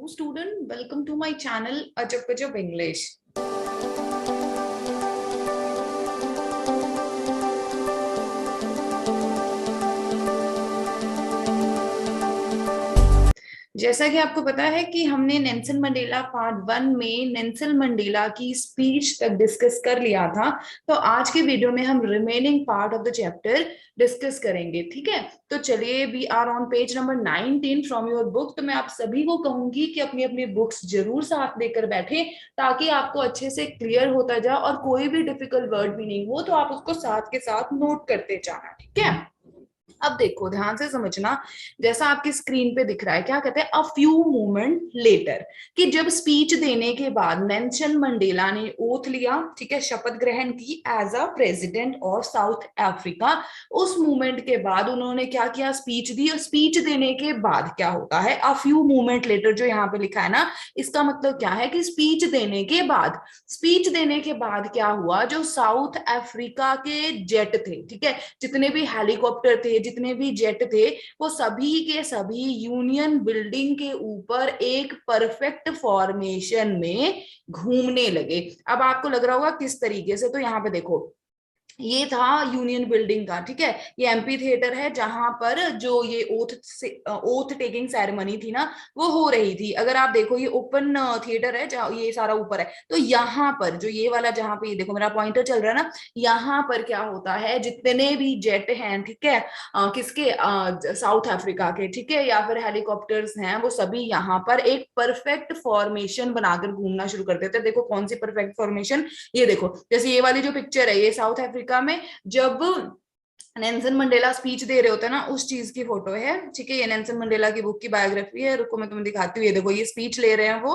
Hello student, welcome to my channel Ajab Ajab English. जैसा कि आपको पता है कि हमने नेल्सन मंडेला पार्ट 1 में नेल्सन मंडेला की स्पीच तक डिस्कस कर लिया था। तो आज के वीडियो में हम remaining part of the chapter discuss करेंगे। ठीक है, तो चलिए we are on page number 19 from your book. तो मैं आप सभी को कहूंगी कि अपनी अपनी बुक्स जरूर साथ लेकर बैठे ताकि आपको अच्छे से क्लियर होता जाए और कोई भी डिफिकल्ट वर्ड भी नहीं हो तो आप उसको साथ के साथ नोट करते जाना। ठीक है, अब देखो ध्यान से समझना, जैसा आपकी स्क्रीन पे दिख रहा है क्या कहते हैं, अ फ्यू मोमेंट लेटर, कि जब स्पीच देने के बाद नेल्सन मंडेला ने ओथ लिया, ठीक है, शपथ ग्रहण की as a president of South Africa. उस मूवमेंट के बाद उन्होंने क्या किया, स्पीच दी। और स्पीच देने के बाद क्या होता है, अ फ्यू मोमेंट लेटर जो यहाँ पे लिखा है ना, इसका मतलब क्या है कि स्पीच देने के बाद, स्पीच देने के बाद क्या हुआ, जो साउथ अफ्रीका के जेट थे, ठीक है, जितने भी हेलीकॉप्टर थे, जितने भी जेट थे, वो सभी के सभी यूनियन बिल्डिंग के ऊपर एक परफेक्ट फॉर्मेशन में घूमने लगे। अब आपको लग रहा होगा किस तरीके से, तो यहाँ पे देखो, ये था यूनियन बिल्डिंग का, ठीक है, ये एमपी थिएटर है जहां पर जो ये ओथ टेकिंग सेरेमनी थी ना वो हो रही थी। अगर आप देखो ये ओपन थिएटर है जहाँ ये सारा ऊपर है, तो यहाँ पर जो ये वाला, जहां पे ये देखो मेरा पॉइंटर चल रहा है ना, यहाँ पर क्या होता है, जितने भी जेट हैं, ठीक है, किसके, साउथ अफ्रीका के, ठीक है, या फिर हेलीकॉप्टर्स हैं, वो सभी यहाँ पर एक परफेक्ट फॉर्मेशन बनाकर घूमना शुरू कर देते हैं। देखो कौन सी परफेक्ट फॉर्मेशन, ये देखो, जैसे ये वाली जो पिक्चर है, ये साउथ अफ्रीका में जब नेल्सन मंडेला स्पीच दे रहे होते हैं ना, उस चीज की फोटो है। ठीक है, ये नेल्सन मंडेला की बुक की बायोग्राफी है, रुको मैं तुम्हें दिखाती हूँ। ये देखो ये स्पीच ले रहे हैं वो,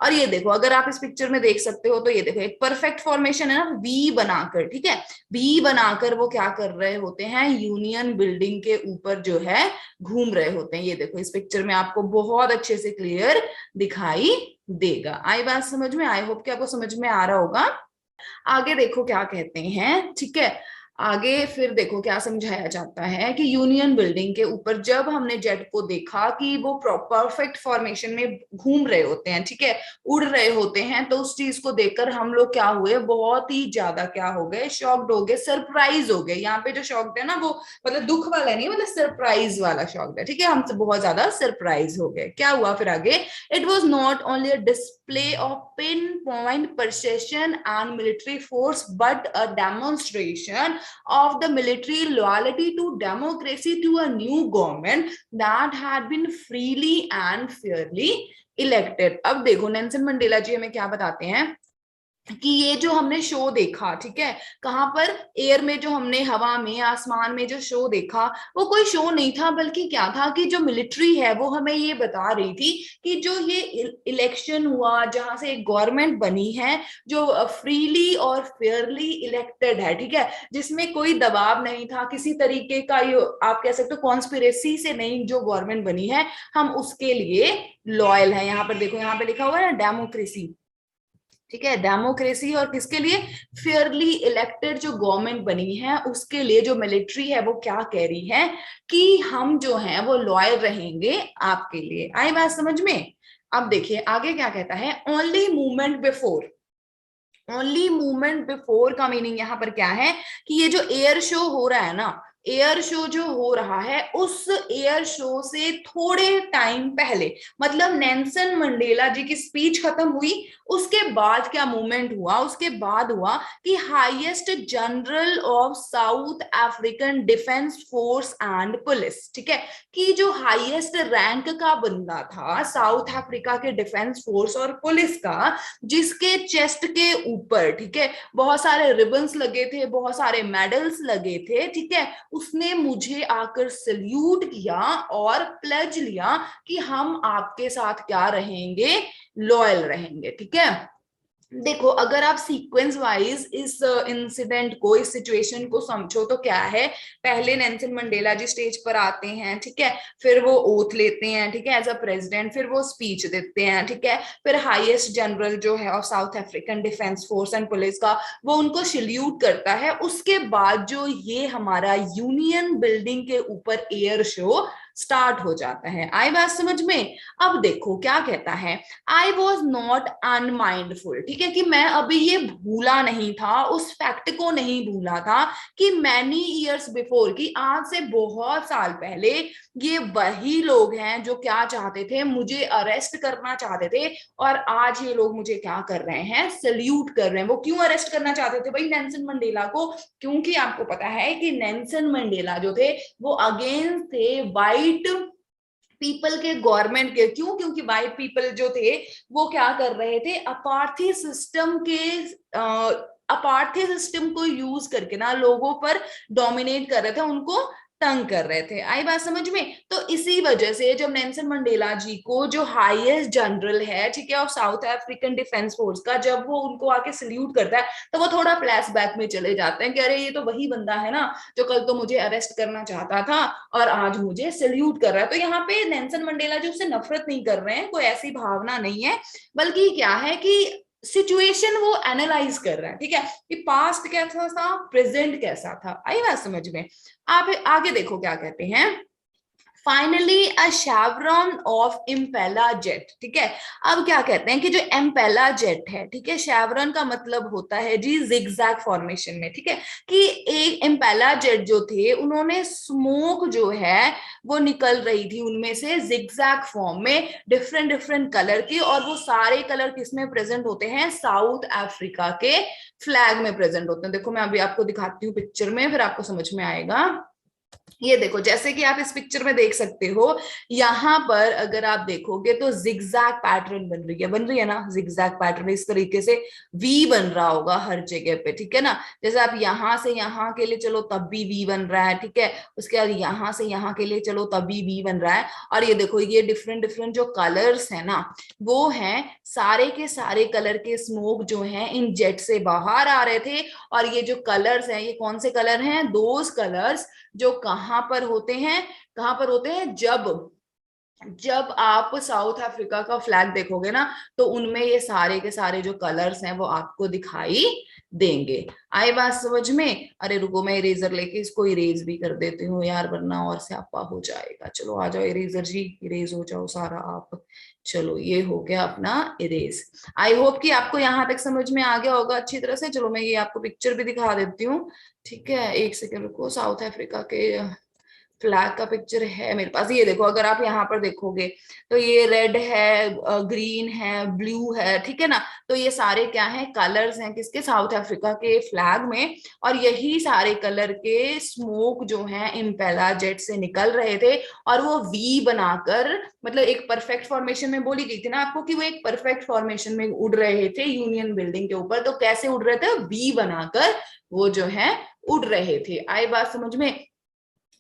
और ये देखो अगर आप इस पिक्चर में देख सकते हो तो ये देखो एक परफेक्ट फॉर्मेशन है ना, वी बनाकर, ठीक है, वी बनाकर वो क्या कर रहे होते हैं, यूनियन बिल्डिंग के ऊपर जो है घूम रहे होते हैं। ये देखो इस पिक्चर में आपको बहुत अच्छे से क्लियर दिखाई देगा। आई बात समझ में, आई होप कि आपको समझ में आ रहा होगा। आगे देखो क्या कहते हैं, ठीक है, आगे फिर देखो क्या समझाया जाता है कि यूनियन बिल्डिंग के ऊपर जब हमने जेट को देखा कि वो परफेक्ट फॉर्मेशन में घूम रहे होते हैं, ठीक है, उड़ रहे होते हैं, तो उस चीज को देखकर हम लोग क्या हुए, बहुत ही ज्यादा क्या हो गए, शॉक्ड हो गए, सरप्राइज हो गए। यहाँ पे जो शॉक्ड है ना वो मतलब दुख वाला नहीं, मतलब सरप्राइज वाला शॉक्ड है, ठीक है, हम बहुत ज्यादा सरप्राइज हो गए। क्या हुआ फिर आगे, it was not only a display of pinpoint precision and military force, but a demonstration of the military loyalty to democracy to a new government that had been freely and fairly elected। अब देखो Nelson Mandela जी हमें क्या बताते हैं कि ये जो हमने शो देखा, ठीक है, कहां पर, एयर में, जो हमने हवा में, आसमान में जो शो देखा, वो कोई शो नहीं था, बल्कि क्या था कि जो मिलिट्री है वो हमें ये बता रही थी कि जो ये इलेक्शन हुआ, जहां से एक गवर्नमेंट बनी है जो फ्रीली और फेयरली इलेक्टेड है, ठीक है, जिसमें कोई दबाव नहीं था किसी तरीके का, ये आप कह सकते हो कॉन्स्पिरेसी से नहीं, जो गवर्नमेंट बनी है हम उसके लिए लॉयल है। यहाँ पर देखो, यहाँ पे लिखा हुआ है ना डेमोक्रेसी, ठीक है, डेमोक्रेसी, और किसके लिए, फेयरली इलेक्टेड जो गवर्नमेंट बनी है उसके लिए जो मिलिट्री है वो क्या कह रही है कि हम जो हैं वो लॉयल रहेंगे आपके लिए। आई बात समझ में। अब देखिए आगे क्या कहता है, only movement before, only movement before का मीनिंग यहाँ पर क्या है कि ये जो एयर शो हो रहा है ना, एयर शो जो हो रहा है, उस एयर शो से थोड़े टाइम पहले, मतलब नेल्सन मंडेला जी की स्पीच खत्म हुई, उसके बाद क्या मूवमेंट हुआ, उसके बाद हुआ कि highest general of south African defence force and police, ठीक है, कि जो हाईएस्ट रैंक का बंदा था साउथ अफ्रीका के डिफेंस फोर्स और पुलिस का, जिसके चेस्ट के ऊपर, ठीक है, बहुत सारे रिबन्स लगे थे, बहुत सारे मेडल्स लगे थे, ठीक है, उसने मुझे आकर सल्यूट किया और प्लेज लिया कि हम आपके साथ क्या रहेंगे, लॉयल रहेंगे। ठीक है, देखो अगर आप सीक्वेंस वाइज इस इंसिडेंट को, इस सिचुएशन को समझो तो क्या है, पहले नेल्सन मंडेला जी स्टेज पर आते हैं, ठीक है, फिर वो ओथ लेते हैं, ठीक है, एज अ प्रेसिडेंट, फिर वो स्पीच देते हैं, ठीक है, फिर हाईएस्ट जनरल जो है of south African defence force and police का, वो उनको सल्यूट करता है। उसके बाद जो ये हमारा यूनियन बिल्डिंग के ऊपर एयर शो स्टार्ट हो जाता है। आई बात समझ में? अब देखो क्या कहता है, आई वॉज नॉट अनमाइंडफुल, ठीक है, कि मैं अभी ये भूला नहीं था, उस फैक्ट को नहीं भूला था कि मैनी ईयर्स बिफोर, कि आज से बहुत साल पहले ये वही लोग हैं जो क्या चाहते थे, मुझे अरेस्ट करना चाहते थे, और आज ये लोग मुझे क्या कर रहे हैं, सल्यूट कर रहे हैं। वो क्यों अरेस्ट करना चाहते थे भाई नेल्सन मंडेला को? क्योंकि आपको पता है कि नेल्सन मंडेला जो थे वो अगेंस्ट थे वाइट पीपल के, गवर्नमेंट के। क्यों? क्योंकि वाइट पीपल जो थे वो क्या कर रहे थे, अपार्थी सिस्टम के अपार्थी सिस्टम को यूज करके ना लोगों पर डोमिनेट कर रहे थे, उनको तंग कर रहे थे। आई बात समझ में? तो इसी वजह से जब नेल्सन मंडेला जी को, जो हाईएस्ट जनरल है, ठीक है, of south African defence force का, जब वो उनको आके सल्यूट करता है तो वो थोड़ा फ्लैशबैक में चले जाते हैं कि अरे ये तो वही बंदा है ना जो कल तो मुझे अरेस्ट करना चाहता था और आज मुझे सल्यूट कर रहा है। तो यहाँ पे नेल्सन मंडेला जो उससे नफरत नहीं कर रहे हैं, कोई ऐसी भावना नहीं है, बल्कि क्या है कि सिचुएशन वो एनालाइज कर रहा है, ठीक है, कि पास्ट कैसा था, प्रेजेंट कैसा था। आई बात समझ में? आप आगे देखो क्या कहते हैं, finally a chevron of Impala jet, ठीक है। अब क्या कहते हैं कि जो इम्पेला जेट है, ठीक है, शेवरॉन का मतलब होता है जी जिगजैग फॉर्मेशन में, ठीक है, कि एक इम्पेला जेट जो थे उन्होंने स्मोक जो है वो निकल रही थी उनमें से जिगजैग फॉर्म में, डिफरेंट डिफरेंट कलर की, और वो सारे कलर किसमें प्रेजेंट होते हैं, साउथ अफ्रीका के फ्लैग में प्रेजेंट होते हैं। देखो मैं अभी आपको दिखाती हूँ पिक्चर में, फिर आपको समझ में आएगा। ये देखो, जैसे कि आप इस पिक्चर में देख सकते हो, यहां पर अगर आप देखोगे तो जिगजैग पैटर्न बन रही है ना, जिगजैग पैटर्न इस तरीके से वी बन रहा होगा हर जगह पे, ठीक है ना। जैसे आप यहां से यहां के लिए चलो तब भी वी बन रहा है, ठीक है, उसके बाद यहां से यहां के लिए चलो तब भी वी बन रहा है। और ये देखो, ये डिफरेंट डिफरेंट जो कलर्स है ना, वो हैं सारे के सारे कलर के स्मोक जो है इन जेट से बाहर आ रहे थे। और ये जो कलर्स हैं, ये कौन से कलर हैं, दोज कलर्स जो कहां पर होते हैं, कहां पर होते हैं, जब जब आप साउथ अफ्रीका का फ्लैग देखोगे ना तो उनमें ये सारे के सारे जो कलर्स हैं वो आपको दिखाई देंगे। आई बात समझ में? अरे रुको, मैं इरेजर लेके इसको इरेज भी कर देती हूँ यार, वरना और स्यापा हो जाएगा। चलो आ जाओ इरेजर जी, इरेज हो जाओ सारा आप। चलो ये हो गया अपना इरेज। आई होप कि आपको यहाँ तक समझ में आ गया होगा अच्छी तरह से। चलो मैं ये आपको पिक्चर भी दिखा देती हूँ, ठीक है, एक सेकंड रुको। साउथ अफ्रीका के फ्लैग का पिक्चर है मेरे पास, ये देखो, अगर आप यहाँ पर देखोगे तो ये रेड है, ग्रीन है, ब्लू है, ठीक है ना। तो ये सारे क्या हैं, कलर्स हैं किसके, साउथ अफ्रीका के फ्लैग में। और यही सारे कलर के स्मोक जो है इम्पेला जेट से निकल रहे थे, और वो वी बनाकर, मतलब एक परफेक्ट फॉर्मेशन में, बोली गई थी ना आपको कि वो एक परफेक्ट फॉर्मेशन में उड़ रहे थे यूनियन बिल्डिंग के ऊपर। तो कैसे उड़ रहे थे, वी बनाकर वो जो है उड़ रहे थे। आई बात समझ में?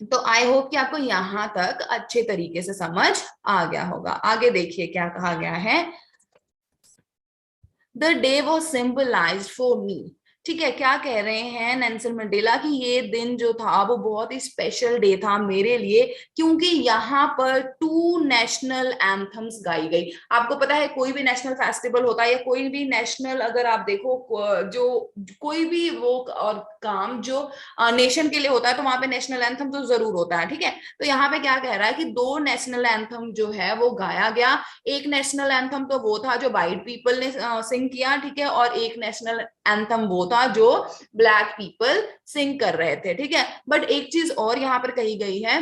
तो आई होप कि आपको यहां तक अच्छे तरीके से समझ आ गया होगा। आगे देखिए क्या कहा गया है, the day was symbolized for me, ठीक है, क्या कह रहे हैं नेल्सन मंडेला कि ये दिन जो था वो बहुत ही स्पेशल डे था मेरे लिए, क्योंकि यहाँ पर 2 नेशनल एंथम्स गाई गई। आपको पता है कोई भी नेशनल फेस्टिवल होता है या कोई भी नेशनल, अगर आप देखो जो कोई भी वो और काम जो नेशन के लिए होता है तो वहां पे नेशनल एंथम तो जरूर होता है, ठीक है। तो यहाँ पे क्या कह रहा है कि 2 नेशनल एंथम जो है वो गाया गया। एक नेशनल एंथम तो वो था जो वाइट पीपल ने सिंग किया, ठीक है, और एक नेशनल एंथम वो था जो ब्लैक पीपल सिंग कर रहे थे, ठीक है। बट एक चीज और यहाँ पर कही गई है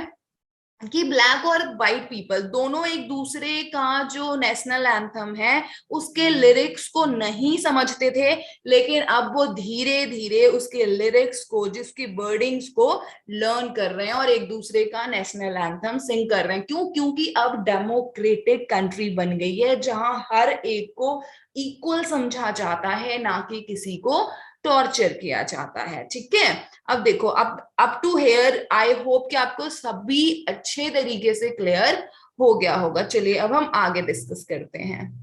कि ब्लैक और व्हाइट पीपल दोनों एक दूसरे का जो नेशनल एंथम है उसके लिरिक्स को नहीं समझते थे, लेकिन अब वो धीरे धीरे उसके लिरिक्स को, जिसकी वर्डिंग्स को लर्न कर रहे हैं और एक दूसरे का नेशनल एंथम सिंग कर रहे हैं। क्यों? क्योंकि अब डेमोक्रेटिक कंट्री बन गई है जहां हर एक को इक्वल समझा जाता है, ना कि किसी को टॉर्चर किया जाता है, ठीक है। अब देखो, अब up to here I hope कि आपको सभी अच्छे तरीके से क्लियर हो गया होगा। चलिए अब हम आगे डिस्कस करते हैं।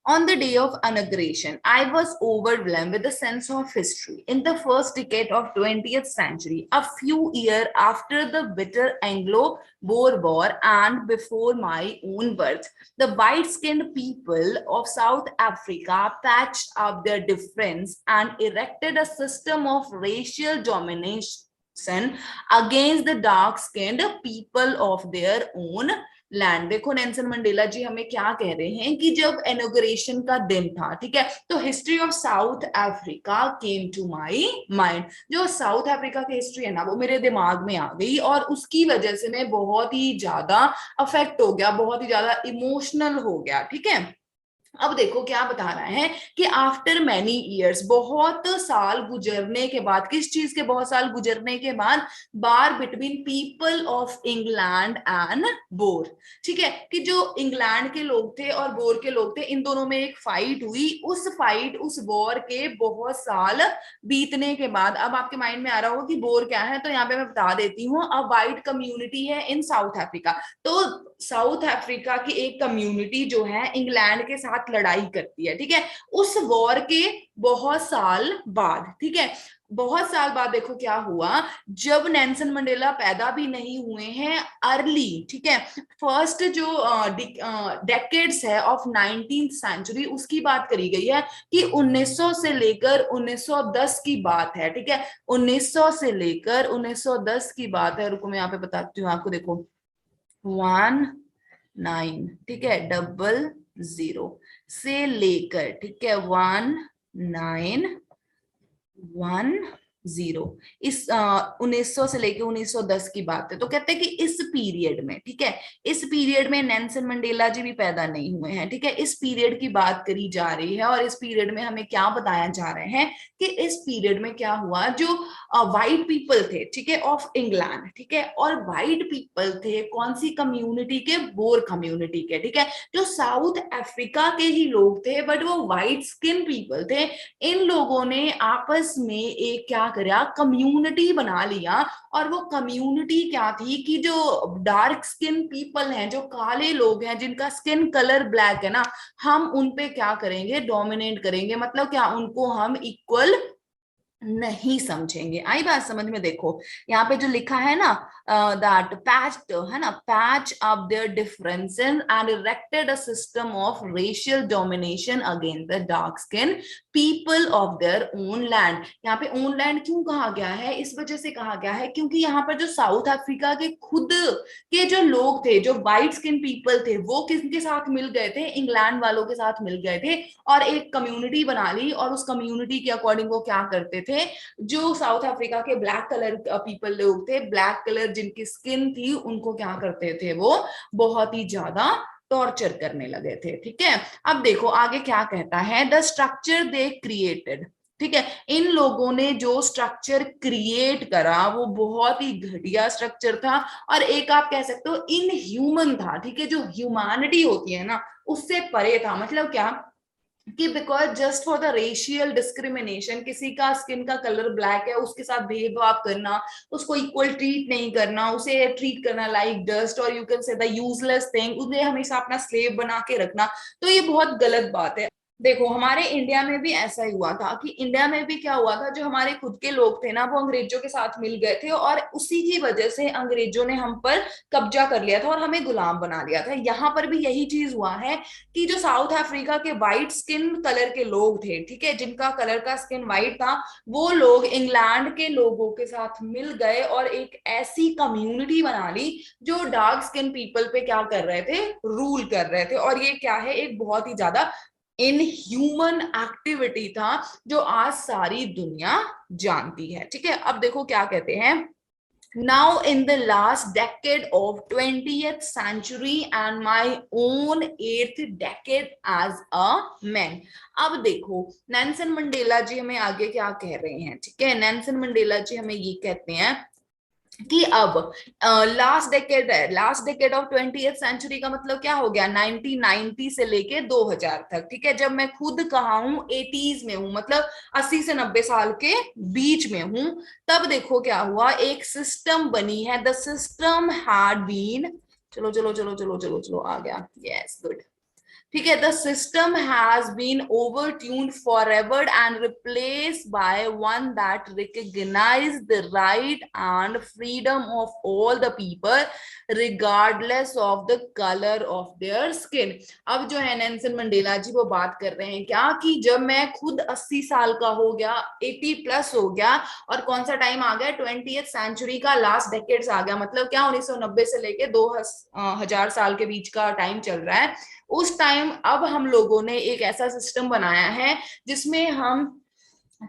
On the day of inauguration, I was overwhelmed with a sense of history. In the first decade of 20th century, a few years after the bitter Anglo-Boer War and before my own birth, the white-skinned people of South Africa patched up their difference and erected a system of racial domination against the dark skinned people of their own land. देखो Nelson Mandela जी हमें क्या कह रहे हैं कि जब inauguration का दिन था, ठीक है, तो history of South Africa came to my mind. जो साउथ अफ्रीका की हिस्ट्री है ना वो मेरे दिमाग में आ गई और उसकी वजह से मैं बहुत ही ज्यादा अफेक्ट हो गया, बहुत ही ज्यादा इमोशनल हो गया, ठीक है। अब देखो क्या बता रहा है कि आफ्टर मैनी ईयर्स, बहुत साल गुजरने के बाद, किस चीज के बहुत साल गुजरने के बाद, bar between people of England and Boer, ठीक है, कि जो इंग्लैंड के लोग थे और बोर के लोग थे, इन दोनों में एक फाइट हुई। उस फाइट, उस वॉर के बहुत साल बीतने के बाद, अब आपके माइंड में आ रहा होगा कि बोर क्या है, तो यहाँ पे मैं बता देती हूँ। अ वाइट कम्युनिटी है इन साउथ अफ्रीका। तो साउथ अफ्रीका की एक कम्युनिटी जो है इंग्लैंड के साथ लड़ाई करती है, ठीक है, उस वॉर के बहुत साल बाद, ठीक है, बहुत साल बाद देखो क्या हुआ, जब नेल्सन मंडेला पैदा भी नहीं हुए हैं, अर्ली, ठीक है, फर्स्ट जो डेकेड्स है ऑफ 19th सेंचुरी, उसकी बात करी गई है कि 1900 से लेकर 1910 की बात है, ठीक है, 1900 से लेकर 1910 की बात है। रुको मैं यहाँ पे बताती हूँ आपको, देखो 19, ठीक है, 00 से लेकर, ठीक है, 1910, इस 1900 से लेकर 1910 की बात है। तो कहते हैं कि इस पीरियड में, ठीक है, इस पीरियड में नेल्सन मंडेला जी भी पैदा नहीं हुए हैं, ठीक है, इस पीरियड की बात करी जा रही है। और इस पीरियड में हमें क्या बताया जा रहे हैं कि इस पीरियड में क्या हुआ, जो व्हाइट पीपल थे, ठीक है, ऑफ इंग्लैंड, ठीक है, और व्हाइट पीपल थे कौन सी कम्युनिटी के, बोर कम्युनिटी के, ठीक है, जो साउथ अफ्रीका के ही लोग थे बट वो व्हाइट स्किन पीपल थे। इन लोगों ने आपस में एक क्या करा, कम्युनिटी बना लिया। और वो कम्युनिटी क्या थी कि जो डार्क स्किन पीपल हैं, जो काले लोग हैं, जिनका स्किन कलर ब्लैक है ना, हम उन पे क्या करेंगे, डोमिनेट करेंगे, मतलब क्या, उनको हम इक्वल नहीं समझेंगे। आई बात समझ में? देखो यहाँ पे जो लिखा है ना, दैट पैच्ड, है ना, patch up there differences and erected a system of racial domination against the dark skin people of their own land. यहाँ पे ओन लैंड क्यों कहा गया है, इस वजह से कहा गया है क्योंकि यहाँ पर जो साउथ अफ्रीका के खुद के जो लोग थे, जो व्हाइट स्किन पीपल थे, वो किसके साथ मिल गए थे, इंग्लैंड वालों के साथ मिल गए थे और एक कम्युनिटी बना ली। और उस कम्युनिटी के अकॉर्डिंग वो क्या करते थे, जो साउथ अफ्रीका के ब्लैक कलर पीपल लोग थे, ब्लैक कलर जिनकी स्किन थी, उनको क्या करते थे, वो बहुत ही ज्यादा टॉर्चर करने लगे थे, ठीक है। अब देखो आगे क्या कहता है, द स्ट्रक्चर दे क्रिएटेड, ठीक है, इन लोगों ने जो स्ट्रक्चर क्रिएट करा वो बहुत ही घटिया स्ट्रक्चर था और एक आप कह सकते हो इनह्यूमन था, ठीक है, जो ह्यूमैनिटी होती है ना उससे परे था। मतलब क्या कि because just for the racial discrimination, किसी का स्किन का कलर ब्लैक है उसके साथ भेदभाव करना, उसको इक्वल ट्रीट नहीं करना, उसे ट्रीट करना लाइक डस्ट और you can say the useless thing, उन्हें हमेशा अपना स्लेव बना के रखना, तो ये बहुत गलत बात है। देखो हमारे इंडिया में भी ऐसा ही हुआ था कि इंडिया में भी क्या हुआ था, जो हमारे खुद के लोग थे ना वो अंग्रेजों के साथ मिल गए थे और उसी की वजह से अंग्रेजों ने हम पर कब्जा कर लिया था और हमें गुलाम बना लिया था। यहाँ पर भी यही चीज हुआ है कि जो साउथ अफ्रीका के व्हाइट स्किन कलर के लोग थे, ठीक है, जिनका कलर का स्किन व्हाइट था, वो लोग इंग्लैंड के लोगों के साथ मिल गए और एक ऐसी कम्युनिटी बना ली जो डार्क स्किन पीपल पे क्या कर रहे थे, रूल कर रहे थे। और ये क्या है, एक बहुत ही ज्यादा इनह्यूमन एक्टिविटी था जो आज सारी दुनिया जानती है, ठीक है। अब देखो क्या कहते हैं, now in the last decade of 20th century and my own 8th decade as a man। अब देखो नेल्सन मंडेला जी हमें आगे क्या कह रहे हैं, ठीक है, नेल्सन मंडेला जी हमें ये कहते हैं कि अब लास्ट डेकेड है, last decade of 20th century का मतलब क्या हो गया, 1990 से लेके 2000 तक, ठीक है। जब मैं खुद कहा हूं 80s में हूं, मतलब 80 से 90 साल के बीच में हूं, तब देखो क्या हुआ, एक सिस्टम बनी है, द सिस्टम हैड बीन, चलो चलो चलो चलो चलो चलो आ गया, यस गुड, ठीक है, the system has been overturned forever and replace by one that recognise the right and freedom of all the people regardless of the colour of their skin. अब जो है Nelson Mandela जी वो बात कर रहे हैं क्या कि जब मैं खुद 80 साल का हो गया, 80 प्लस हो गया, और कौन सा टाइम आ गया, 20th सेंचुरी का लास्ट डेकेड्स आ गया, मतलब क्या 1990 से लेके 2000 साल के बीच का टाइम चल रहा है। उस टाइम अब हम लोगों ने एक ऐसा सिस्टम बनाया है जिसमें हम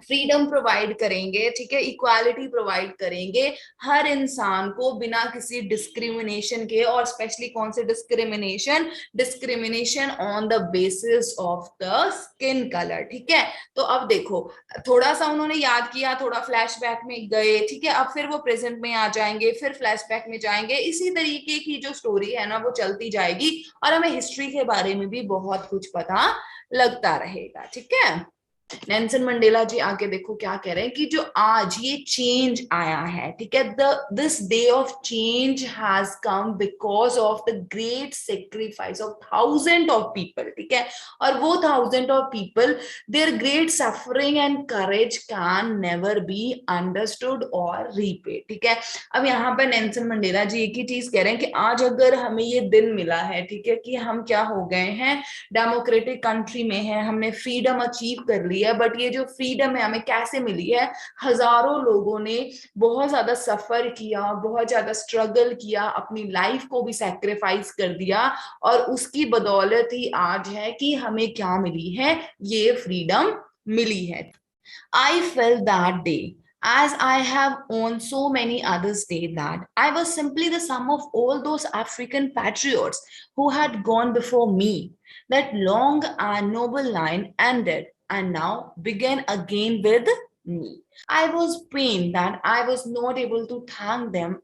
फ्रीडम प्रोवाइड करेंगे, ठीक है, इक्वालिटी प्रोवाइड करेंगे हर इंसान को बिना किसी डिस्क्रिमिनेशन के, और स्पेशली कौन से discrimination, discrimination on the basis of the skin colour. ठीक है, तो अब देखो थोड़ा सा उन्होंने याद किया, थोड़ा फ्लैशबैक में गए, ठीक है, अब फिर वो प्रेजेंट में आ जाएंगे, फिर फ्लैशबैक में जाएंगे, इसी तरीके की जो स्टोरी है ना वो चलती जाएगी और हमें हिस्ट्री के बारे में भी बहुत कुछ पता लगता रहेगा। ठीक है, नेल्सन मंडेला जी आगे देखो क्या कह रहे हैं कि जो आज ये चेंज आया है, ठीक है, this day of change has come because of the great sacrifice of thousand of people. ठीक है, और वो thousand of people, their great suffering and courage can never be understood और रीपेड। ठीक है, अब यहाँ पर नेल्सन मंडेला जी एक ही चीज कह रहे हैं कि आज अगर हमें ये दिन मिला है, ठीक है, कि हम क्या हो गए हैं, डेमोक्रेटिक कंट्री में है, हमने फ्रीडम अचीव कर ली है, बट ये जो फ्रीडम है हमें कैसे मिली है, हजारों लोगों ने बहुत ज्यादा सफर किया, बहुत ज्यादा स्ट्रगल किया, अपनी लाइफ को भी सैक्रिफाइस कर दिया, और उसकी बदौलत ही आज है कि हमें क्या मिली है, ये फ्रीडम मिली है। I felt that day, as I have on so many others day, that I was simply the sum of all those African patriots who had gone before me. That long and noble line ended and now began again with me. I was pained that I was not able to thank them.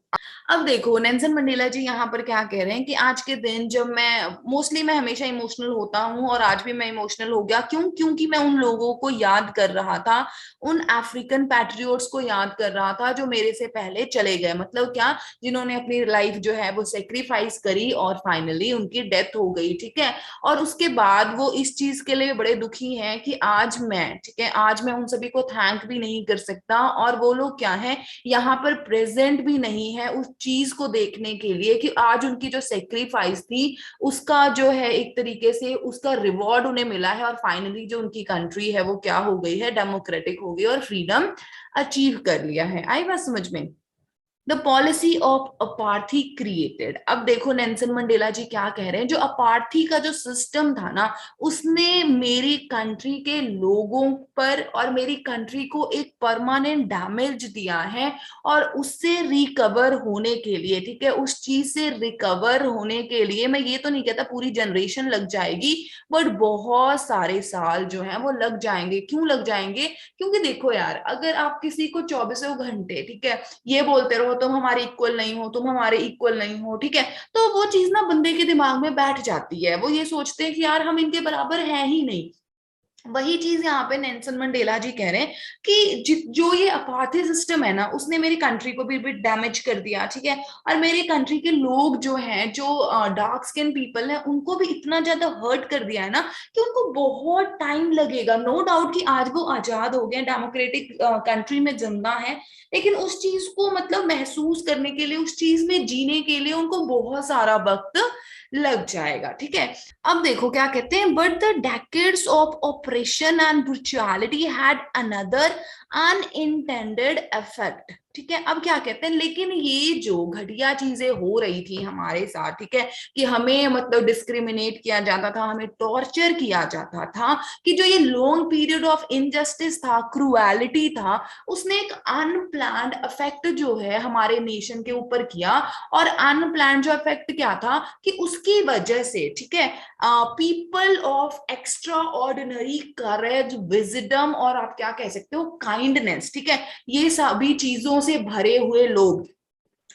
अब देखो Nelson Mandela ji यहाँ पर क्या कह रहे हैं कि आज के दिन जब मैं हमेशा इमोशनल होता हूँ, और आज भी मैं इमोशनल हो गया, क्यों, क्योंकि मैं उन लोगों को याद कर रहा था, उन अफ्रीकन पैट्रियोट्स को याद कर रहा था जो मेरे से पहले चले गए, मतलब क्या, जिन्होंने अपनी लाइफ जो है वो सेक्रीफाइस करी और फाइनली उनकी डेथ हो गई। ठीक है, और उसके बाद वो इस चीज के लिए बड़े दुखी हैं कि आज मैं, ठीक है, आज मैं उन सभी को थैंक भी नहीं कर सकता, और वो लोग क्या है यहाँ पर प्रेजेंट भी नहीं है उस चीज को देखने के लिए कि आज उनकी जो सेक्रीफाइस थी उसका जो है एक तरीके से उसका रिवॉर्ड उन्हें मिला है, और फाइनली जो उनकी कंट्री है वो क्या हो गई है, डेमोक्रेटिक हो गई और फ्रीडम अचीव कर लिया है। आई बात समझ में? The policy of अपार्थी created. अब देखो नेल्सन मंडेला जी क्या कह रहे हैं, जो अपार्थी का जो सिस्टम था ना, उसने मेरी कंट्री के लोगों पर और मेरी कंट्री को एक परमानेंट डैमेज दिया है, और उससे रिकवर होने के लिए, ठीक है, उस चीज से रिकवर होने के लिए, मैं ये तो नहीं कहता पूरी जनरेशन लग जाएगी, बट बहुत सारे साल जो है वो लग जाएंगे। क्यों लग जाएंगे? क्योंकि देखो यार, अगर आप किसी को 24 घंटे, ठीक है, ये बोलते रहो तुम हमारे इक्वल नहीं हो, तुम हमारे इक्वल नहीं हो, ठीक है, तो वो चीज ना बंदे के दिमाग में बैठ जाती है, वो ये सोचते हैं कि यार हम इनके बराबर हैं ही नहीं। वही चीज यहाँ पे नेल्सन मंडेला जी कह रहे हैं कि जो ये अपार्थी सिस्टम है ना, उसने मेरी कंट्री को भी डैमेज कर दिया, ठीक है, और मेरी कंट्री के लोग जो हैं, जो डार्क स्किन पीपल हैं, उनको भी इतना ज्यादा हर्ट कर दिया है ना कि उनको बहुत टाइम लगेगा। नो डाउट कि आज वो आजाद हो गए, डेमोक्रेटिक कंट्री में जिंदा है, लेकिन उस चीज को मतलब महसूस करने के लिए, उस चीज में जीने के लिए उनको बहुत सारा वक्त लग जाएगा। ठीक है, अब देखो क्या कहते हैं, but the decades of operation and brutality had another unintended effect. ठीक है, अब क्या कहते हैं, लेकिन ये जो घटिया चीजें हो रही थी हमारे साथ, ठीक है, कि हमें मतलब डिस्क्रिमिनेट किया जाता था, हमें टॉर्चर किया जाता था, कि जो ये लॉन्ग पीरियड ऑफ इनजस्टिस था, क्रूएलिटी था, उसने एक अनप्लान्ड इफेक्ट जो है हमारे नेशन के ऊपर किया। और अनप्लान्ड जो इफेक्ट क्या था कि उसकी वजह से, ठीक है, people of extra ordinary courage, wisdom, और आप क्या कह सकते हो, काइंडनेस, ठीक है, ये सभी चीजों से भरे हुए लोग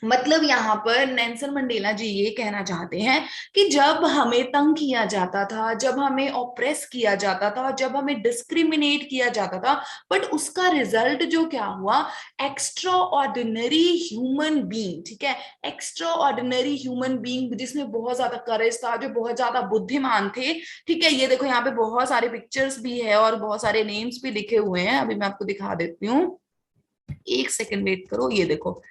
मतलब यहाँ पर नेल्सन मंडेला जी ये कहना चाहते हैं कि जब हमें तंग किया जाता था, जब हमें ऑप्रेस किया जाता था, जब हमें डिस्क्रिमिनेट किया जाता था, बट उसका रिजल्ट जो क्या हुआ, एक्स्ट्रा ऑर्डिनरी ह्यूमन बीइंग, ठीक है, एक्स्ट्रा ऑर्डिनरी ह्यूमन बीइंग जिसमें बहुत ज्यादा करेज था, जो बहुत ज्यादा बुद्धिमान थे, ठीक है। ये देखो यहाँ पे बहुत सारे पिक्चर्स भी है और बहुत सारे नेम्स भी लिखे हुए हैं, अभी मैं आपको दिखा देती हूँ, एक सेकेंड वेट करो। ये देखो,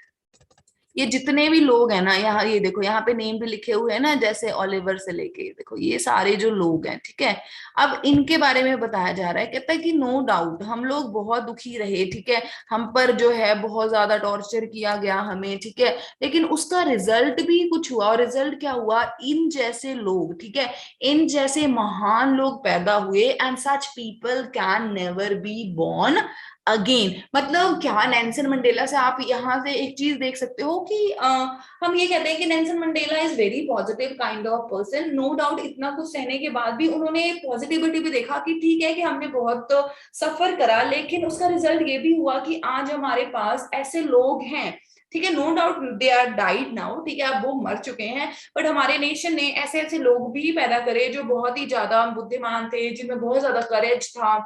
ये जितने भी लोग हैं ना, यहाँ ये देखो, यहाँ पे नेम भी लिखे हुए हैं ना, जैसे ओलिवर से लेके देखो ये सारे जो लोग हैं, ठीक है। अब इनके बारे में बताया जा रहा है, कहता है कि नो डाउट हम लोग बहुत दुखी रहे, ठीक है, हम पर जो है बहुत ज्यादा टॉर्चर किया गया हमें, ठीक है, लेकिन उसका रिजल्ट भी कुछ हुआ। और रिजल्ट क्या हुआ, इन जैसे लोग, ठीक है, इन जैसे महान लोग पैदा हुए, and such people can never be born again. मतलब क्या, नेल्सन मंडेला से आप यहाँ से एक चीज देख सकते हो कि हम ये कहते हैं कि Nelson Mandela is very positive kind of person. No doubt इतना कुछ सहने के बाद भी उन्होंने पॉजिटिविटी भी देखा कि ठीक है कि हमने बहुत सफर करा, लेकिन उसका रिजल्ट ये भी हुआ कि आज हमारे पास ऐसे लोग हैं, ठीक है, no doubt they are died now, ठीक है, अब वो मर चुके हैं, बट हमारे नेशन ने ऐसे ऐसे लोग भी पैदा करे जो बहुत ही ज्यादा बुद्धिमान थे, जिनमें बहुत ज्यादा करेज था,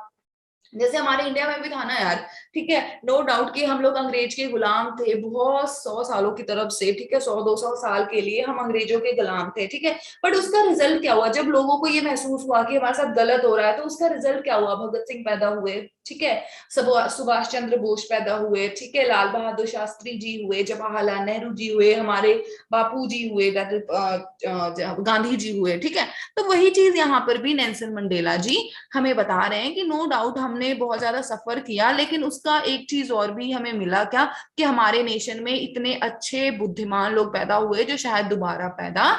जैसे हमारे इंडिया में भी था ना यार, ठीक है। नो डाउट कि हम लोग अंग्रेज के गुलाम थे बहुत 100 सालों की तरफ से, ठीक है, 100-200 साल के लिए हम अंग्रेजों के गुलाम थे, ठीक है। बट उसका रिजल्ट क्या हुआ, जब लोगों को ये महसूस हुआ कि हमारे साथ गलत हो रहा है, तो उसका रिजल्ट क्या हुआ, भगत सिंह पैदा हुए, ठीक है, सुभाष चंद्र बोस पैदा हुए, ठीक है, लाल बहादुर शास्त्री जी हुए, जवाहरलाल नेहरू जी हुए, हमारे बापू जी हुए, गांधी जी हुए, ठीक है। तो वही चीज यहाँ पर भी नेल्सन मंडेला जी हमें बता रहे हैं कि नो डाउट हमने बहुत ज्यादा सफर किया, लेकिन उसका एक चीज और भी हमें मिला, क्या, कि हमारे नेशन में इतने अच्छे बुद्धिमान लोग पैदा हुए जो शायद दोबारा पैदा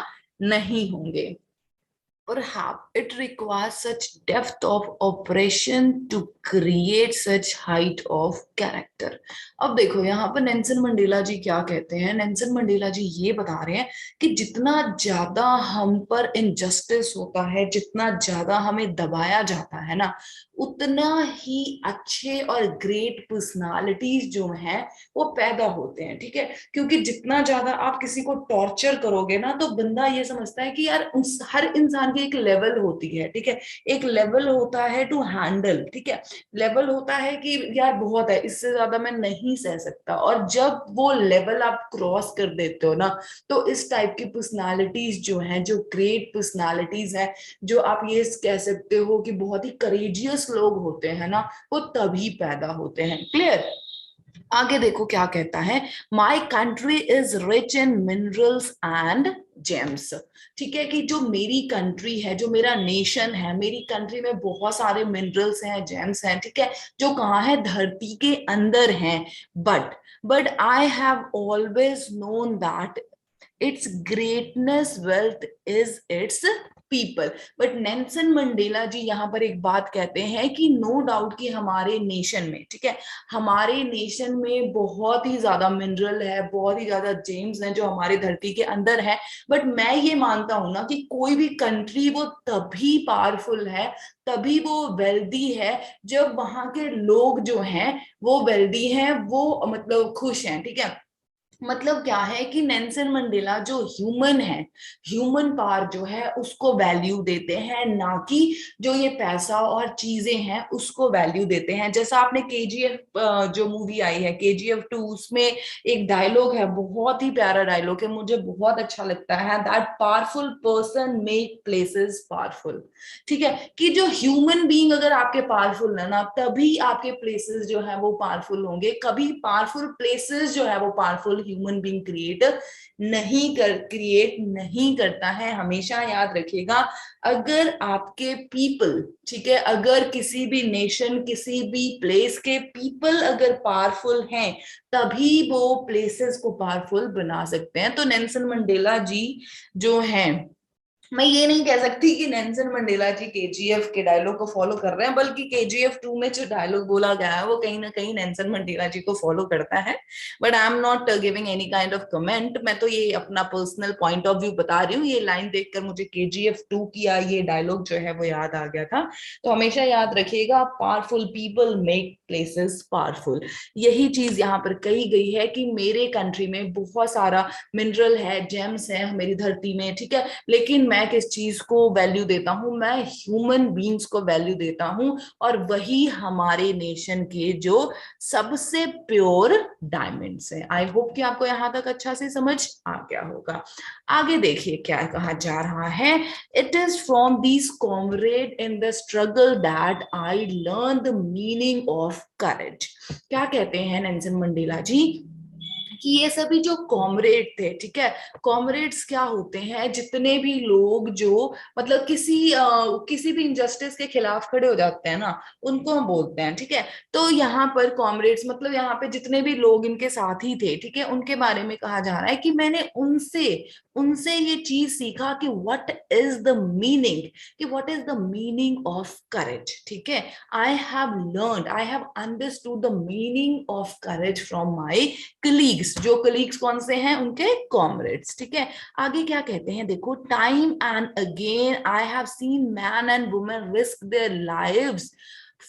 नहीं होंगे। Perhaps it requires such depth of operation to create such height of character. अब देखो यहाँ पर नेल्सन मंडेला जी क्या कहते हैं, नेल्सन मंडेला जी ये बता रहे हैं कि जितना ज्यादा हम पर इनजस्टिस होता है, जितना ज्यादा हमें दबाया जाता है ना, उतना ही अच्छे और ग्रेट पर्सनालिटीज जो हैं वो पैदा होते हैं, ठीक है। क्योंकि जितना ज्यादा आप किसी को टॉर्चर करोगे ना, तो बंदा ये समझता है कि यार उस हर इंसान की एक लेवल होती है, ठीक है, एक लेवल होता है टू हैंडल, ठीक है, लेवल होता है कि यार बहुत है, इससे ज्यादा मैं नहीं सह सकता। और जब वो लेवल आप क्रॉस कर देते हो ना, तो इस टाइप की पर्सनालिटीज जो हैं, जो ग्रेट पर्सनालिटीज हैं, जो आप ये कह सकते हो कि बहुत ही करेजियस लोग होते हैं ना, वो तभी पैदा होते हैं। क्लियर? आगे देखो क्या कहता है, my country is rich in minerals and James, ठीक है, कि जो मेरी कंट्री है, जो मेरा नेशन है, मेरी कंट्री में बहुत सारे मिनरल्स हैं, जेम्स हैं, ठीक है, जो कहाँ है, धरती के अंदर हैं। But I have always known that its greatness wealth is its people. But Nelson Mandela ji यहाँ पर एक बात कहते हैं कि नो डाउट कि हमारे नेशन में, ठीक है, हमारे नेशन में बहुत ही ज्यादा मिनरल है, बहुत ही ज्यादा जेम्स हैं जो हमारी धरती के अंदर है। बट मैं ये मानता हूं ना कि कोई भी कंट्री वो तभी पावरफुल है, तभी वो वेल्दी है, जब वहां के लोग जो हैं वो वेल्दी हैं, वो मतलब खुश हैं, ठीक है। मतलब क्या है कि नेल्सन मंडेला जो ह्यूमन है, ह्यूमन पावर जो है उसको वैल्यू देते हैं, ना कि जो ये पैसा और चीजें हैं उसको वैल्यू देते हैं। जैसा आपने केजीएफ जो मूवी आई है, केजीएफ 2, उसमें एक डायलॉग है, बहुत ही प्यारा डायलॉग है, मुझे बहुत अच्छा लगता है, that powerful person make places powerful, ठीक है, कि जो ह्यूमन बीइंग अगर आपके पावरफुल है ना, तभी आपके प्लेसेस जो है वो पावरफुल होंगे। कभी पावरफुल प्लेसेस जो है वो पावरफुल ह्यूमन बीइंग क्रिएट नहीं करता है। हमेशा याद रखिएगा, अगर आपके पीपल, ठीक है, अगर किसी भी नेशन, किसी भी प्लेस के पीपल अगर पावरफुल हैं, तभी वो प्लेसेस को पावरफुल बना सकते हैं। तो नेल्सन मंडेला जी जो हैं मैं ये नहीं कह सकती कि नेल्सन मंडेला जी केजीएफ के डायलॉग को फॉलो कर रहे हैं, बल्कि केजीएफ 2 में जो डायलॉग बोला गया है वो कहीं ना कहीं नेल्सन मंडेला जी को फॉलो करता है। But I am not giving any kind of comment, मैं तो ये अपना पर्सनल पॉइंट ऑफ व्यू बता रही हूँ। ये लाइन देखकर मुझे केजीएफ 2 किया ये डायलॉग जो है वो याद आ गया था। तो हमेशा याद रखिएगा, powerful people make places powerful. यही चीज यहाँ पर कही गई है कि मेरे कंट्री में बहुत सारा मिनरल है, जेम्स है मेरी धरती में, ठीक है, लेकिन मैं किस चीज को वैल्यू देता हूं, मैं ह्यूमन बींग्स को वैल्यू देता हूं, और वही हमारे नेशन के जो सबसे प्योर डायमंड्स है। आई होप कि आपको यहां तक अच्छा से समझ आ गया होगा। आगे देखिए क्या कहा जा रहा है। It is from these comrade in the struggle that I learn the meaning of courage. क्या कहते हैं नेल्सन मंडेला जी कि ये सभी जो कॉमरेड थे, ठीक है, कॉमरेड्स क्या होते हैं, जितने भी लोग जो मतलब किसी भी इनजस्टिस के खिलाफ खड़े हो जाते हैं ना, उनको हम बोलते हैं, ठीक है। तो यहाँ पर कॉमरेड्स मतलब यहाँ पे जितने भी लोग इनके साथी थे, ठीक है, उनके बारे में कहा जा रहा है कि मैंने उनसे उनसे ये चीज सीखा कि व्हाट इज द मीनिंग, कि what is the meaning of courage, ठीक है। I have understood the meaning of courage from my colleagues. जो कलीग्स कौन से हैं, उनके कॉमरेड्स, ठीक है। आगे क्या कहते हैं देखो, time and again I have seen man and women risk their lives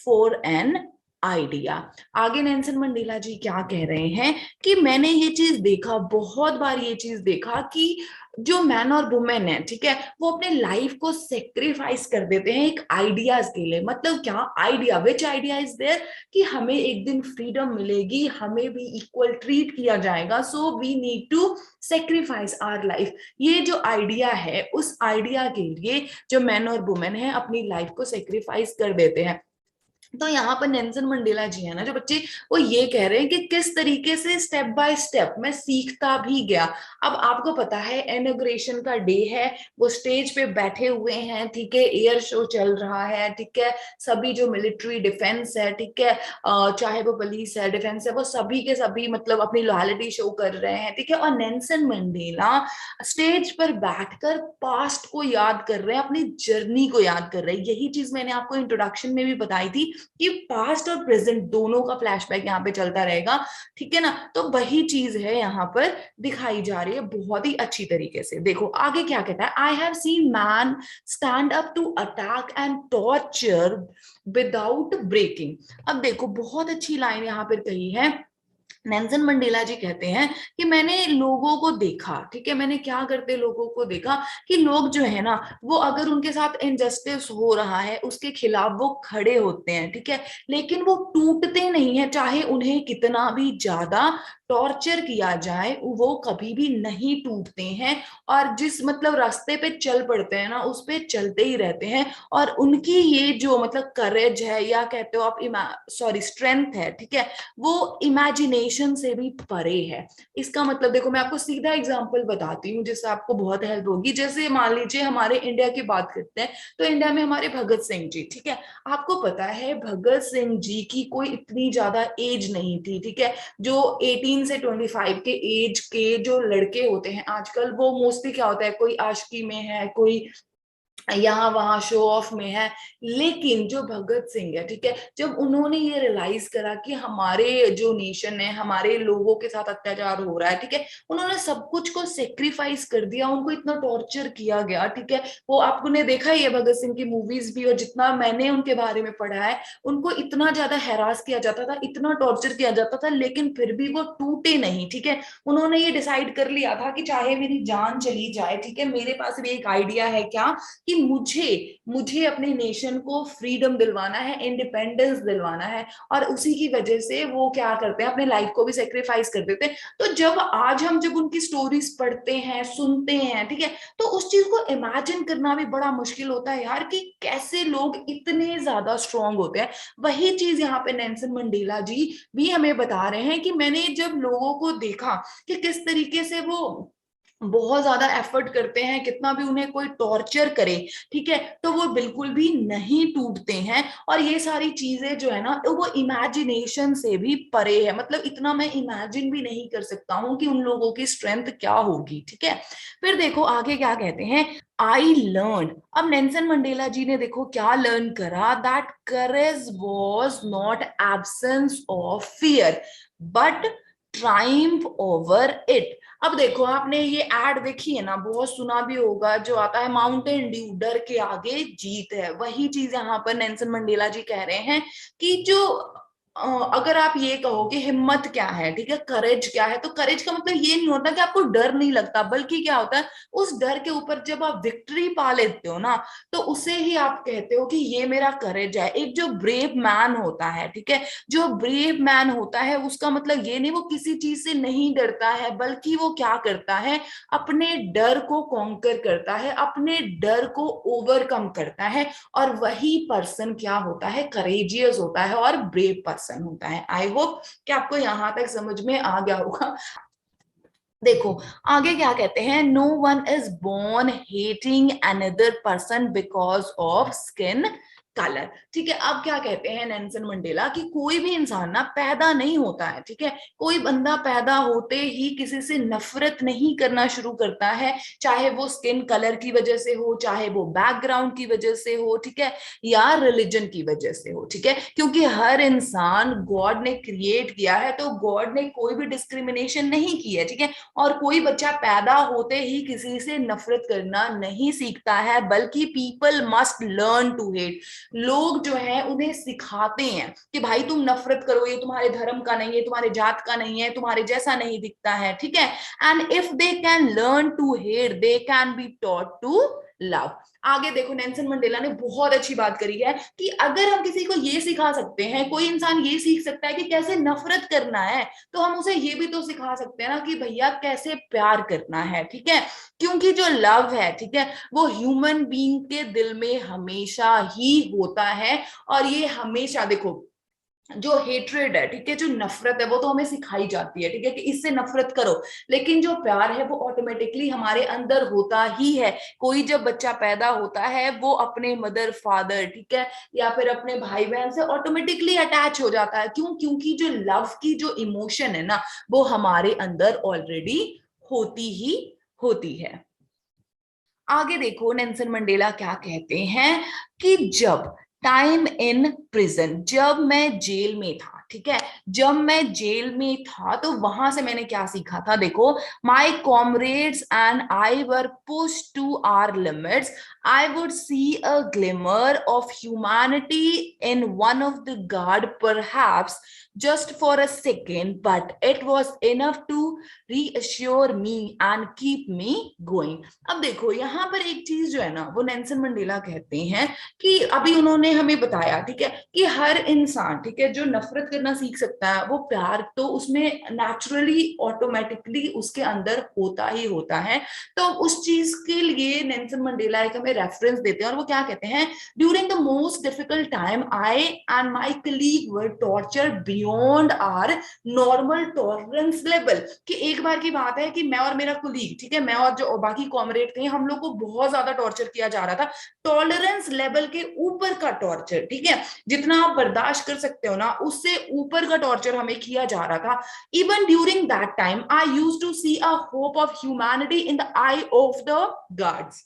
for an idea. आगे नेल्सन मंडेला जी क्या कह रहे हैं कि मैंने ये चीज देखा, बहुत बार ये चीज देखा कि जो मैन और वुमेन है, ठीक है, वो अपने लाइफ को सेक्रीफाइस कर देते हैं एक आइडियाज के लिए। मतलब क्या idea, which idea is there, कि हमें एक दिन फ्रीडम मिलेगी, हमें भी इक्वल ट्रीट किया जाएगा, so we need to sacrifice our life. ये जो आइडिया है, उस आइडिया के लिए जो मैन और वुमेन है अपनी लाइफ को सेक्रीफाइस कर देते हैं। तो यहाँ पर नेल्सन मंडेला जी है ना जो बच्चे, वो ये कह रहे हैं कि किस तरीके से स्टेप बाय स्टेप मैं सीखता भी गया। अब आपको पता है इनॉग्रेशन का डे है, वो स्टेज पे बैठे हुए हैं, ठीक है, एयर शो चल रहा है, ठीक है, सभी जो मिलिट्री डिफेंस है, ठीक है, चाहे वो पुलिस है, डिफेंस है, वो सभी के सभी मतलब अपनी लॉयल्टी शो कर रहे हैं, ठीक है। और नेल्सन मंडेला स्टेज पर बैठकर पास्ट को याद कर रहे हैं, अपनी जर्नी को याद कर रहे हैं। यही चीज मैंने आपको इंट्रोडक्शन में भी बताई थी कि पास्ट और प्रेजेंट दोनों का फ्लैशबैक यहाँ पे चलता रहेगा, ठीक है ना। तो वही चीज है यहाँ पर दिखाई जा रही है बहुत ही अच्छी तरीके से। देखो आगे क्या कहता है, I have seen man stand up to attack and torture without breaking. अब देखो बहुत अच्छी लाइन यहाँ पर कही है। नेल्सन मंडेला जी कहते हैं कि मैंने लोगों को देखा, ठीक है, मैंने क्या करते लोगों को देखा कि लोग जो है ना, वो अगर उनके साथ इनजस्टिस हो रहा है उसके खिलाफ वो खड़े होते हैं, ठीक है, लेकिन वो टूटते नहीं है, चाहे उन्हें कितना भी ज्यादा टॉर्चर किया जाए वो कभी भी नहीं टूटते हैं। और जिस मतलब रास्ते पे चल पड़ते हैं ना, उस पे चलते ही रहते हैं। और उनकी ये जो मतलब करेज है, या कहते हो आप सॉरी स्ट्रेंथ है, ठीक है, वो इमेजिनेशन से भी परे है। इसका मतलब देखो मैं आपको सीधा एग्जांपल बताती हूँ जिससे आपको बहुत हेल्प होगी। जैसे मान लीजिए हमारे इंडिया की बात करते हैं, तो इंडिया में हमारे भगत सिंह जी, ठीक है, आपको पता है भगत सिंह जी की कोई इतनी ज्यादा एज नहीं थी, ठीक है। जो 18 से 25 के एज के जो लड़के होते हैं आजकल, वो मोस्टली क्या होता है, कोई आशिकी में है, कोई यहाँ वहां शो ऑफ में है। लेकिन जो भगत सिंह है, ठीक है, जब उन्होंने ये रियलाइज करा कि हमारे जो नेशन है, हमारे लोगों के साथ अत्याचार हो रहा है, ठीक है, उन्होंने सब कुछ को सेक्रीफाइस कर दिया, उनको इतना टॉर्चर किया गया, ठीक है। वो आपने देखा ही है भगत सिंह की मूवीज भी, और जितना मैंने उनके बारे में पढ़ा है, उनको इतना ज्यादा हैरास किया जाता था, इतना टॉर्चर किया जाता था, लेकिन फिर भी वो टूटे नहीं, ठीक है। उन्होंने ये डिसाइड कर लिया था कि चाहे मेरी जान चली जाए, ठीक है, मेरे पास भी एक आइडिया है, क्या, कि मुझे मुझे अपने नेशन को फ्रीडम दिलवाना है, इंडिपेंडेंस दिलवाना है। और उसी की वजह से वो क्या करते हैं, अपने लाइफ को भी सेक्रीफाइस कर देते हैं। तो जब उनकी स्टोरीज पढ़ते हैं, सुनते हैं, ठीक है, तो उस चीज को इमेजिन करना भी बड़ा मुश्किल होता है यार, कि कैसे लोग इतने ज्यादा स्ट्रांग होते हैं। वही चीज यहाँ पे नेल्सन मंडेला जी भी हमें बता रहे हैं कि मैंने जब लोगों को देखा कि किस तरीके से वो बहुत ज्यादा एफर्ट करते हैं, कितना भी उन्हें कोई टॉर्चर करे, ठीक है, तो वो बिल्कुल भी नहीं टूटते हैं। और ये सारी चीजें जो है ना वो इमेजिनेशन से भी परे है, मतलब इतना मैं इमेजिन भी नहीं कर सकता हूँ कि उन लोगों की स्ट्रेंथ क्या होगी, ठीक है। फिर देखो आगे क्या कहते हैं, आई लर्न। अब नेल्सन मंडेला जी ने देखो क्या लर्न करा, that courage was not absence of fear but triumph over it. अब देखो आपने ये एड देखी है ना, बहुत सुना भी होगा, जो आता है माउंटेन ड्यू, डर के आगे जीत है। वही चीज यहाँ पर नेल्सन मंडेला जी कह रहे हैं कि जो अगर आप ये कहो कि हिम्मत क्या है, ठीक है, करेज क्या है, तो करेज का मतलब ये नहीं होता कि आपको डर नहीं लगता, बल्कि क्या होता है, उस डर के ऊपर जब आप विक्ट्री पा लेते हो ना, तो उसे ही आप कहते हो कि ये मेरा करेज है। एक जो ब्रेव मैन होता है, ठीक है, जो ब्रेव मैन होता है उसका मतलब ये नहीं वो किसी चीज से नहीं डरता है, बल्कि वो क्या करता है, अपने डर को कॉन्कर करता है, अपने डर को ओवरकम करता है। और वही पर्सन क्या होता है, करेजियस होता है और ब्रेव पर्सन होता है। आई होप कि आपको यहां तक समझ में आ गया होगा। देखो आगे क्या कहते हैं, no one is born hating another person because of skin colour. ठीक है, अब क्या कहते हैं नेल्सन मंडेला कि कोई भी इंसान ना पैदा नहीं होता है, ठीक है, कोई बंदा पैदा होते ही किसी से नफरत नहीं करना शुरू करता है, चाहे वो स्किन कलर की वजह से हो, चाहे वो बैकग्राउंड की वजह से हो, ठीक है, या रिलीजन की वजह से हो, ठीक है, क्योंकि हर इंसान गॉड ने क्रिएट किया है, तो गॉड ने कोई भी डिस्क्रिमिनेशन नहीं की है, ठीक है। और कोई बच्चा पैदा होते ही किसी से नफरत करना नहीं सीखता है, बल्कि people must learn to hate. लोग जो है उन्हें सिखाते हैं कि भाई तुम नफरत करो, ये तुम्हारे धर्म का नहीं है, तुम्हारे जात का नहीं है, तुम्हारे जैसा नहीं दिखता है, ठीक है। And if they can learn to hate they can be taught to love. आगे देखो नेल्सन मंडेला ने बहुत अच्छी बात करी है कि अगर हम किसी को ये सिखा सकते हैं, कोई इंसान ये सीख सकता है कि कैसे नफरत करना है, तो हम उसे ये भी तो सिखा सकते हैं ना कि भैया कैसे प्यार करना है, ठीक है। क्योंकि जो लव है, ठीक है, वो ह्यूमन बीइंग के दिल में हमेशा ही होता है। और ये हमेशा देखो, जो हेट्रेड है, ठीक है, जो नफरत है, वो तो हमें सिखाई जाती है, ठीक है, कि इससे नफरत करो, लेकिन जो प्यार है वो ऑटोमेटिकली हमारे अंदर होता ही है। कोई जब बच्चा पैदा होता है वो अपने मदर फादर, ठीक है, या फिर अपने भाई बहन से ऑटोमेटिकली अटैच हो जाता है। क्यों? क्योंकि जो लव की जो इमोशन है ना, वो हमारे अंदर ऑलरेडी होती ही होती है। आगे देखो नेल्सन मंडेला क्या कहते हैं कि जब टाइम इन प्रिजन, जब मैं जेल में था, ठीक है, जब मैं जेल में था तो वहां से मैंने क्या सीखा था, देखो, my comrades and I were push to our limits, I would see a glimmer of humanity in one of the guard perhaps just for a second, but it was enough to reassure me and keep me going। अब देखो यहाँ पर एक चीज जो है ना, वो नेल्सन मंडेला कहते हैं कि अभी उन्होंने हमें बताया, ठीक है, कि हर इंसान, ठीक है, जो नफरत करना सीख सकता है, वो प्यार तो उसमें नेचुरली ऑटोमेटिकली उसके अंदर होता ही होता है। तो उस चीज के लिए नेल्सन मंडेला एक हमें रेफरेंस देते हैं, और वो क्या कहते हैं, during the most difficult time I and my colleague were torture beyond our normal tolerance level. कि एक बार की बात है कि मैं और मेरा कुलीग, ठीक है, मैं और जो बाकी कॉमरेड थे, हम लोग को बहुत ज्यादा टॉर्चर किया जा रहा था, टॉलरेंस लेवल के ऊपर का टॉर्चर, ठीक है, जितना आप बर्दाश्त कर सकते हो ना, उससे ऊपर का टॉर्चर हमें किया जा रहा था। Even during that time I used to see a hope of humanity in the eye of the guards.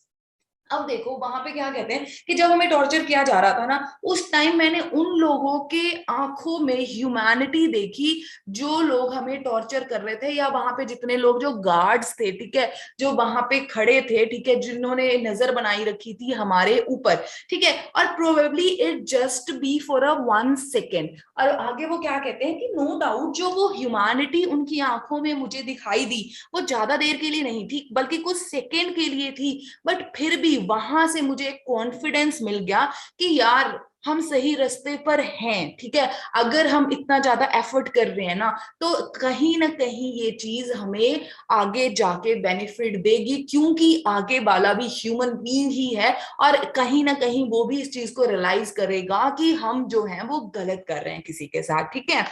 अब देखो वहां पे क्या कहते हैं कि जब हमें टॉर्चर किया जा रहा था ना, उस टाइम मैंने उन लोगों के आंखों में ह्यूमैनिटी देखी, जो लोग हमें टॉर्चर कर रहे थे, या वहां पे जितने लोग जो गार्ड्स थे, ठीक है, जो वहां पे खड़े थे, ठीक है, जिन्होंने नजर बनाई रखी थी हमारे ऊपर, ठीक है। और probably it just be for a 1 second. और आगे वो क्या कहते हैं कि नो डाउट जो वो ह्यूमैनिटी उनकी आंखों में मुझे दिखाई दी, वो ज्यादा देर के लिए नहीं थी, बल्कि कुछ सेकेंड के लिए थी, बट फिर भी वहां से मुझे कॉन्फिडेंस मिल गया कि यार हम सही रास्ते पर हैं, ठीक है। अगर हम इतना ज्यादा एफर्ट कर रहे हैं ना, तो कहीं ना कहीं ये चीज हमें आगे जाके बेनिफिट देगी, क्योंकि आगे वाला भी ह्यूमन बीइंग ही है, और कहीं ना कहीं वो भी इस चीज को रियलाइज करेगा कि हम जो है वो गलत कर रहे हैं किसी के साथ, ठीक है।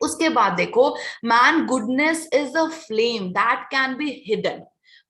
उसके बाद देखो, man goodness is a flame that can be hidden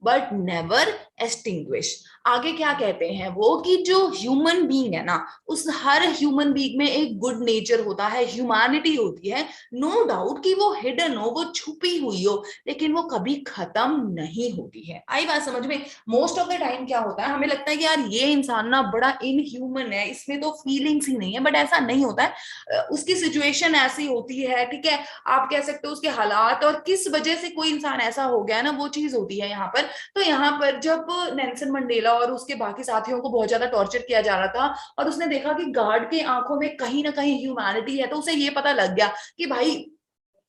but never extinguish. आगे क्या कहते हैं वो कि जो ह्यूमन बीइंग है ना, उस हर ह्यूमन बीइंग में एक गुड नेचर होता है, ह्यूमैनिटी होती है। नो डाउट कि वो हिडन हो, वो छुपी हुई हो, लेकिन वो कभी खत्म नहीं होती है। आई बात समझ में? मोस्ट ऑफ द टाइम क्या होता है, हमें लगता है कि यार ये इंसान ना बड़ा इनह्यूमन है, इसमें तो फीलिंग्स ही नहीं है, बट ऐसा नहीं होता है। उसकी सिचुएशन ऐसी होती है, ठीक है, आप कह सकते हो उसके हालात, और किस वजह से कोई इंसान ऐसा हो गया ना, वो चीज होती है यहाँ पर। तो यहाँ पर जब नेल्सन मंडेला और उसके बाकी साथियों को बहुत ज्यादा टॉर्चर किया जा रहा था, और उसने देखा कि गार्ड के आंखों में कहीं ना कहीं ह्यूमैनिटी है, तो उसे ये पता लग गया कि भाई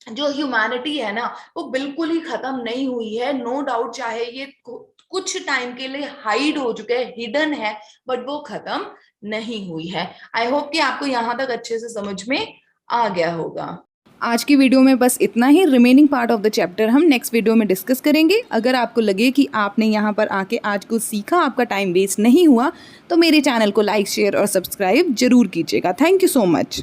जो ह्यूमैनिटी है ना, वो बिल्कुल ही खत्म नहीं हुई है। नो डाउट चाहे ये कुछ टाइम के लिए हाइड हो चुके हैं, हिडन है, बट वो खत्म नहीं हुई है। आई होप कि आपको यहां तक अच्छे से समझ में आ गया होगा। आज की वीडियो में बस इतना ही। Remaining part of the chapter हम नेक्स्ट वीडियो में डिस्कस करेंगे। अगर आपको लगे कि आपने यहाँ पर आके आज कुछ सीखा, आपका टाइम वेस्ट नहीं हुआ, तो मेरे चैनल को लाइक, शेयर और सब्सक्राइब जरूर कीजिएगा। Thank you so much.